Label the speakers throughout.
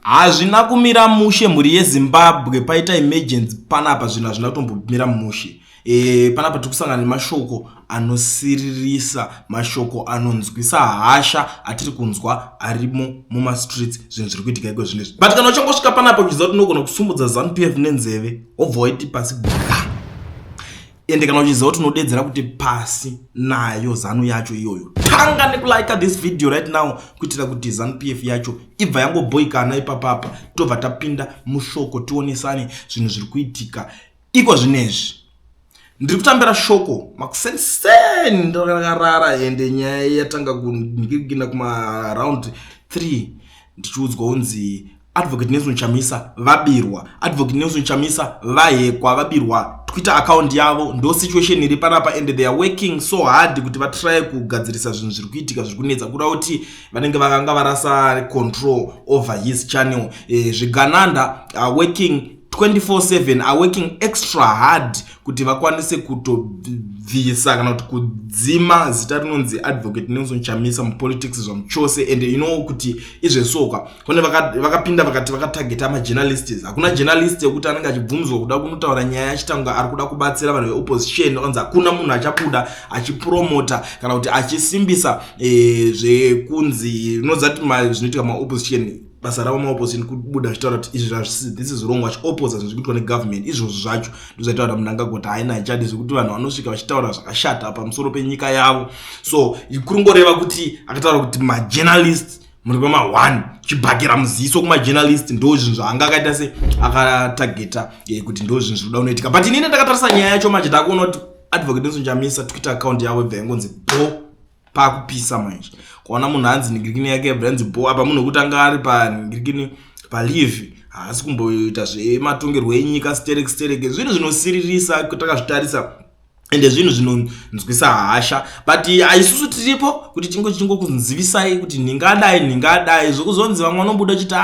Speaker 1: hazvina kumira mushe mhuri yeZimbabwe paita emergency panapa zvinhu hazvina kutombomira mushe. Panapa tikusangana nemashoko anosiririsa, mashoko anonzwisa hasha atiri kunzwa arimo muma streets zvinhu zviri kuitika iko zvinezvi. But kana uchangosvika panapa uchiziva kuti unogona kusumbudza ZANU-PF nenzeve wobva waiti pasi bwa. Ende kana uchiziva kuti unodedzera kuti pasi nayo ZANU yacho iyoyo, tanga nekulike this video right now kuitira kuti ZANU-PF yacho ibva yangoboikana ipapapa tobva tapinda mushoko tionesane zvinhu zviri kuitika iko zvinezvi. Ndiri kutambira shoko makusenseni ndakarara ende nyaya yatanga kundigina kuma round 3 ndichiudzwa unzi Advocate Nelson Chamisa vabirwa, Advocate Nelson Chamisa vahekwa vabirwa Twitter account yavo. Ndo situation iri panapa and they are working so hard kuti vatry kugadzirisa zvinhu zviri kuitika zviri kunetsa kuda kuti vanenge vakanga varasa control over his channel. Zvigananda are working 24/7, are working extra hard kuti vakwanise kutovhisa kana kuti kudzima zita rinonzi Advocate Nelson Chamisa mupolitics zvamuchose. And you know kuti izvesoka kune vakapinda vakati vakatargeta majournalists. Hakuna journalist yekuti anenge achibvunzwa kuda kunotaura nyaya yachitanga ari kuda kubatsira vanhu veopposition. Onzi hakuna munhu achabuda achipromota kana kuti achisimbisa zvekunzi unozati zvinoitika maopposition. Basa ravo maopposition kubuda achitaura kuti this is wrong, vachioposa zvinhu zviri kuitwa negovernment. Izvozvo zvacho ndozvaitaura munhu angagoti haina ichadi zvekuti vanhu vanosvika vachitaura zvakashata pamusoro penyika yavo. So kurongoreva kuti akataura kuti majournalist muri pama1 chibhakira muziso kumajournalist ndo zvinhu zvaanga akaita se akatargeta kuti ndo zvinhu zviri kuda kunoitika. But inini ndakatarisa nyaya yacho manje ndakuona kuti Advocate Nelson Chamisa Twitter account yavo ibva yangonzi bo pakupisa manje. Kwaona munhu hanzi ningirikini yake yabva bo apa munhu kuti anga ari paningirikini palive haasi kumboita zvematongerwo enyika stereke zvinhu zvinosiririsa kutakazvitarisa ende zvinhu zvinonzwisa hasha. But haisusu tiripo kuti tingokunzivisai kuti ningadai zvokuzonzi vamwe vanobuda chiti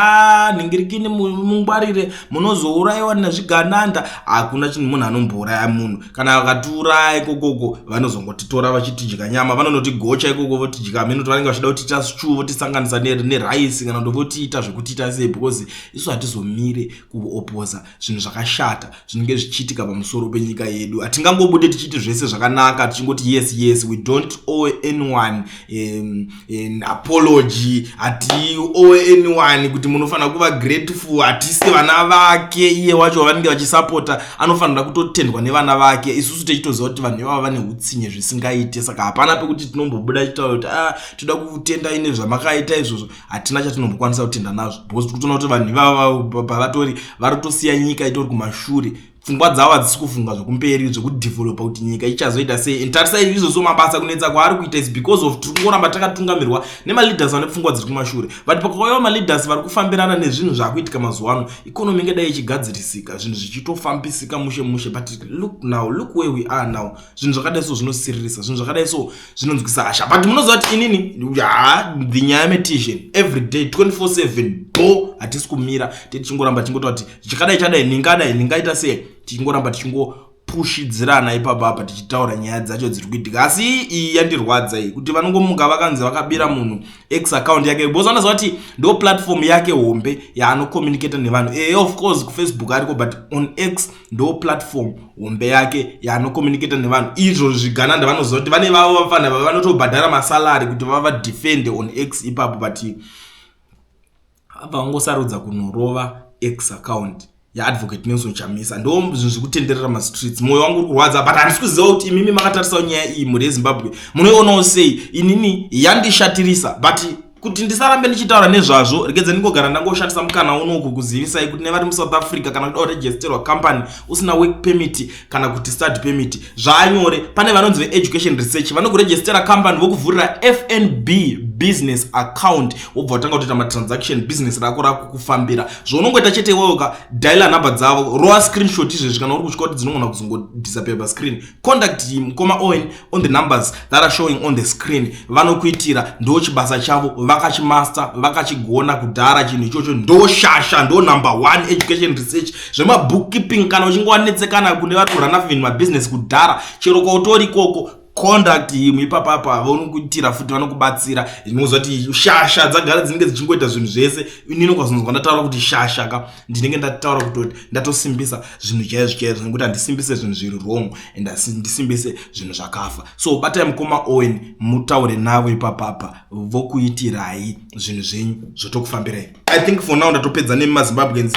Speaker 1: ningirikini mungwarire munozouraiwa nezvigananda. Hakuna chinhu munhu anombouraya munhu. Kana vakatiuraya ikokoko vanozongotitora vachitidya nyama, vanonotigocha ikoko votidya meno vanenge vachida kutiita stew votisanganisa nerice kana kuti votiita zvekutiita sei, because isu hatizomire kuopoza zvinhu zvakashata zvinenge zvichiitika pamusoro penyika yedu. Hatingangobude tichiti zvese zvakanaka tichingoti yes we don't owe anyone an apology, hati owe anyone kuti munofanira kuva grateful, hatisi vana vake iye wacho vanenge vachisapota anofanira kutotendwa nevana vake. Isusu tichitoziva kuti vanhu ivava vane utsinye zvisingaite, saka hapana pekuti tinombobuda tichitaura kuti toda kutenda ine zvamakaita izvozvo. Hatina chatinombokwanisa kutenda nazvo because tikutoona kuti vanhu ivava pavatori varikutosiya nyika itori kumashure. Pfungwa dzavo hadzisi kufunga zvekumberi zvekudevelopa kuti nyika ichazoita sei. Tarisa izvozvo mabasa kunetsa kwaari kuita is because of tirikungoramba takatungamirwa nemaleaders vane pfungwa dziri kumashure. But pakauyawo maleaders vari kufambirana nezvinhu zvaakuitika mazuva ano, ikonomi ingadai ichigadzirisika, zvinhu zvichitofambisika mushe. But look where we are now. Zvinhu zvakadai so zvinosiririsa, zvinhu zvakadai so zvinonzwisa hasha. But munoziva kuti inini the nyaya meditation every day 24/7 bo hatisi kumira tichingoramba tichingoti kuti chakadai ningaita sei, tichingoramba tichingopushidzirana ipapa tichitaura nyaya dzacho dziri kuitika. Asi iyi yandirwadza iyi kuti vanongomuka vakanzi vakabira munhu X account yake because vanoziva kuti ndo platform yake hombe yaanocommunicate nevanhu. Of course kuFacebook ariko but on X ndo platform hombe yake yaanocommunicate nevanhu. Izvo zvigananda vanoziva kuti vane vavo vafanira vanotobhadhara masalari kuti vava defend on X ipapo. But vangosarudza kunorova X account yaAdvocate Nelson Chamisa. Ndo zvinhu zvikutenderera mastreets. Moyo wangu uri kurwadza but handisi kuziva kuti imimi makatarisa nyaya iyi muri yeZimbabwe munoionawo sei. Inini yandishatirisa but kuti ndisarambe ndichitaura nezvazvo regedza ndingogara ndangoshandisa mukana unoku kuzivisai kuti nevari muSouth Africa kana kuti registerwa company usina work permit kana kuti study permit zvanyore. Pane vanonzi ve-education research vanokuregistera company vokuvhurira FNB business account wobva watanga kutoita matransaction business rako rakukufambira. Zvaunongoita chete iwewe dial number dzavo rowa screenshot izvezvi kana uri kusvika kuti dzinogona kuzongodisappear pascreen, contact him on the numbers that are showing on the screen. Vanokuitira ndo chibasa chavo vakachimasta vakachigona kudhara chinhu ichocho ndo shasha ndo number 1 education research zvemabookkeeping. Kana uchingowanetsekana kune vari kurana even mabusiness kudhara chero kwautori ikoko conduct him ipapapa vanokuitira futi vanokubatsira inozoti shasha dzagara dzinenge dzichingoita zvinhu zvese inini kwazonzwa ndataura kuti shasha ka ndinenge ndataura kutoti ndatosimbisa zvinhu chaizvo nekuti handisimbise zvinhu zviri wrong and ndisimbise zvinhu zvakafa. So batai mukoma Owen mutaure navo ipapapa vokuitirai zvinhu zvenyu zvotokufambirai. I think for now ndatopedza nemazimbabweans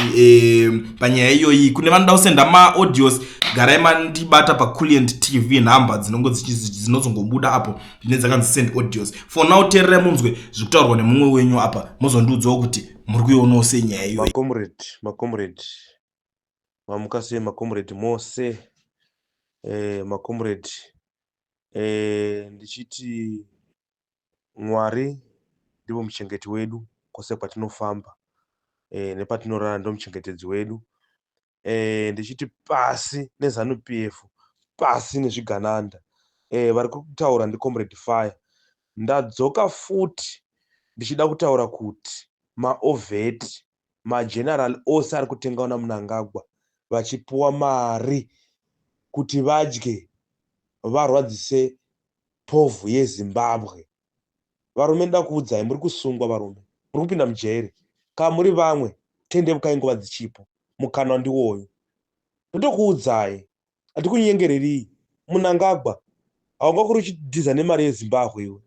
Speaker 1: panyaya iyoyi. Kune vanoda kusenda maaudios garai mandibata paCoolient TV nhamba dzinozongobuda apo dzinenge dzakanzi send audios. For now teererai munzwe zvikutaurwa nemumwe wenyu apa muzondiudzawo kuti muri kuionawo senyaya iyoyi.
Speaker 2: Macomrade mamuka sei macomrade mose macomrade ndichiti Mwari ndivo muchengeti wedu kwose kwatinofamba nepatinorara ndo muchengetedzi wedu ndichiti pasi neZANU-PF pasi nezvigananda vari kutaura ndiComrade Fire. Ndadzoka futi ndichida kutaura kuti maovheti mageneral ose ari kutengawo naMnangagwa vachipuwa mari kuti vadye varwadzise povhu yeZimbabwe. Varume ndakuudzai muri kusungwa, varume muri kupinda mujeri. Kana muri vamwe tendebukai nguva dzichipo, mukana ndiwoyo. Ndokuudzai hatikunyengereri. Mnangagwa haungakuri uchidhiza nemari yeZimbabwe iwe,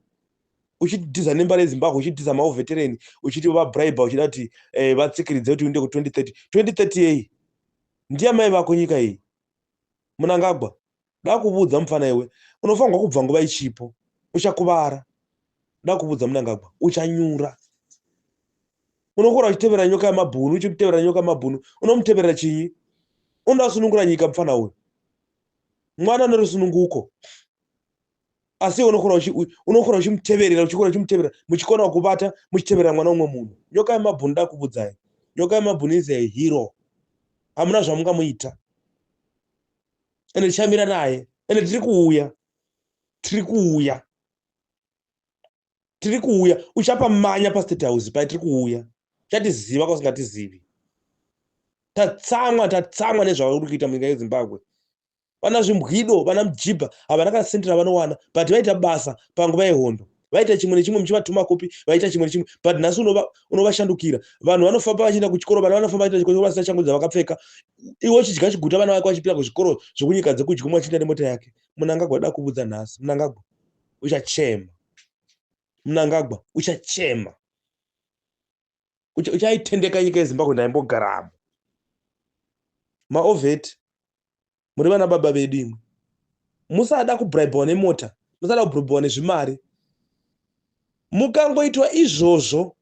Speaker 2: uchidhiza nemari yeZimbabwe, uchidhiza maovetereni, uchiti vabraiba uchida kuti vatsikiridze kuti uende ku2030. 2030 yei ndiye mai vako nyika iyi. Mnangagwa ndakuudza mufana iwe unofanirwa kubva nguva ichipo, uchakuvara. Ndakuudza Mnangagwa uchanyura. Unokora uchitevera nyoka yamabhunu, uchitevera nyoka yamabhunu, unomuteverera chinyi? Unoda kusunungura nyika mufana uyu. Mwana nerusununguko. Asi unokora uchimuteverera, uchikora uchimuteverera, muchikona kubata, muchiteverera mwana umwe munhu. Nyoka yamabhunu ndakuudzai. Nyoka yamabhunu is a hero. Hamuna zvamungamuita. Ende tichamira naye. Ende tiri kuuya. Uchapa manya paState House pai tiri kuuya. Chatiziva kwasingatizivi. Tatsamwa nezvauri kuita munyika yeZimbabwe. Vana zvimbwido, vana mujibha, havana kasentera vanowana, but vaita basa panguva yehondo. Vaita chimwe nechimwe muchivatuma kopi, vaita chimwe nechimwe, but nhasi unovashandukira. Vanhu vanofamba vachienda kuchikoro, vana vanofamba vachienda kuchikoro vasina shangu dzavakapfeka. Iwe uchidya chiguta vana vako vachipinda kuzvikoro zvokunyika dzekudya umwe achienda nemota yake. Mnangagwa ada kuudza nhasi. Mnangagwa uchachema. Mnangagwa uchachema. Uchaitendeka nyika yeZimbabwe ndaimbogaramo. Maovheti muri vana baba vedu imwe. Musada kubraibawa nemota, musada kubraibawa nezvimari. Mukangoitwa izvozvo,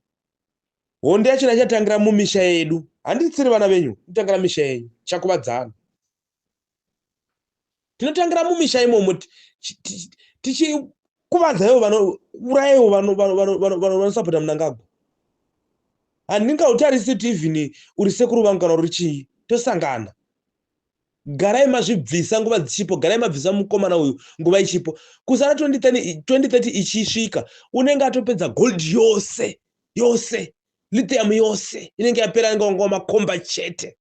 Speaker 2: hondo yacho yachatangira mumisha yedu. Handitsiri vana venyu, kutangira misha yenyu, chakuvadzana. Tinotangira mumisha imomo tichikuvadzaiwo vanourayiwo vanosapota Mnangagwa. Handingautarisisi kuti even uri sekuru vangu kana uri chii, tosangana. Garai mazvibvisa nguva dzichipo, garai mabvisa mukomana uyu nguva ichipo. Kusara 2030 ichisvika, unenge atopedza gold yose, lithium yose, inenge yapera ngoma makomba chete.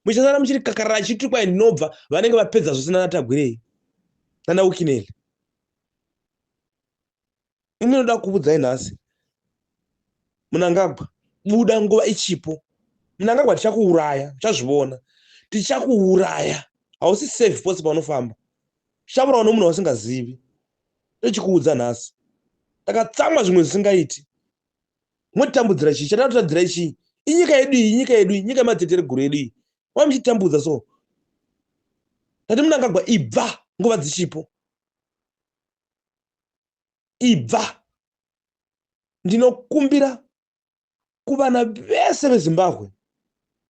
Speaker 2: Muchasara muchiri kakarara chiti kwai ndinobva, vanenge vapedza zvose naNatagwirei nana Ukineli. Ini ndoda kukuudzai nhasi. Mnangagwa buda nguva ichipo. Mnangagwa tichakuuraya, uchazviona. Tichakuuraya. Hausi safe pose paunofamba. Tichaurawa nomunhu wasingazivi. Ndochikuudza nhasi. Takatsamwa zvimwe zvisingaiti. Mwotitambudzira chii? Chatatotadzirai chii? Inyika yedu iyi, nyika yematetereguru yedu iyi. Wamuchitambudza so. Tati Mnangagwa ibva nguva dzichipo. Ibva. Ndinokumbira kuvana vese veZimbabwe.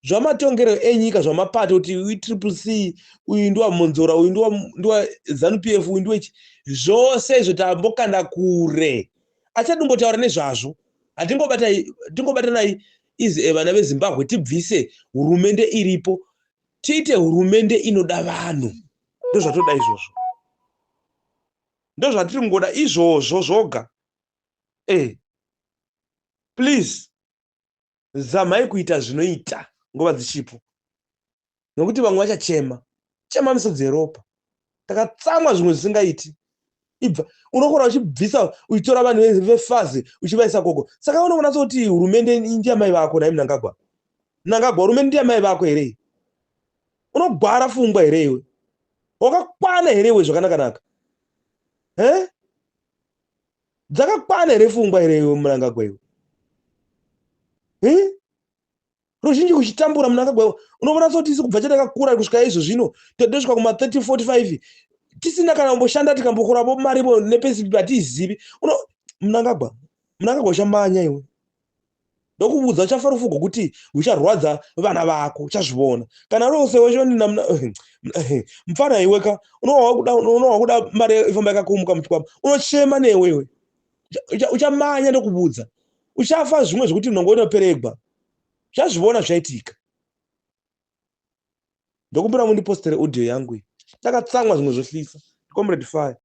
Speaker 2: Zvamatongero enyika zvamapato kuti uyi uyu ndiwa Monzora, uyu ndiwa ZANU-PF, uyu ndiwe zvose izvo tambokanda kure. Achadumbotaura nezvazvo. Hatingobatanai vana veZimbabwe tibvise hurumende iripo. Tiite hurumende inoda vanhu. Ndozvatoda izvozvo. Ndozvatiri kungoda izvozvo zvoga. Please. Zamai kuita zvinoita nguva dzichipo. Nokuti vamwe vachachema. Chema misodzi yeropa. Takatsamwa zvimwe zvisingaiti. ibva unokona uchibvisa uchitora vanhu vefazi uchivaisa koko. Saka unoona kuti hurumende ndiamai vako nai Mnangagwa. Mnangagwa, hurumende ndiamai vako here? Unogwara pfungwa here iwe? Wakakwana here iwe zvakanaka? Dzakakwana here pfungwa here iwe Mnangagwa iwe? Ruzhinji kuchitambura Mnangagwa iwe. Unoona kuti isi kubva chatakakura kusvika izvo zvino todosvika kuma 30 45 tisina kana kumboshanda tikambokurapo maripo nepesi patizivi. Mnangagwa uchamanya iwe. Ndokubudza uchafa rufugo kuti ucharwadza vana vako, uchazviona. Kana rose wachonina mfana iweka unowa kuda mari ifamba yakakumuka muchikwama. Unochema newewe. Uchamanya ndokubudza. Uchafa zvimwe zvokuti unongoona peregwa. Uchazviona zvaitika. Ndokumbira mundipostere audio yangu iyi. Takatsamwa zvimwe zvohlisa. Comrade Fire.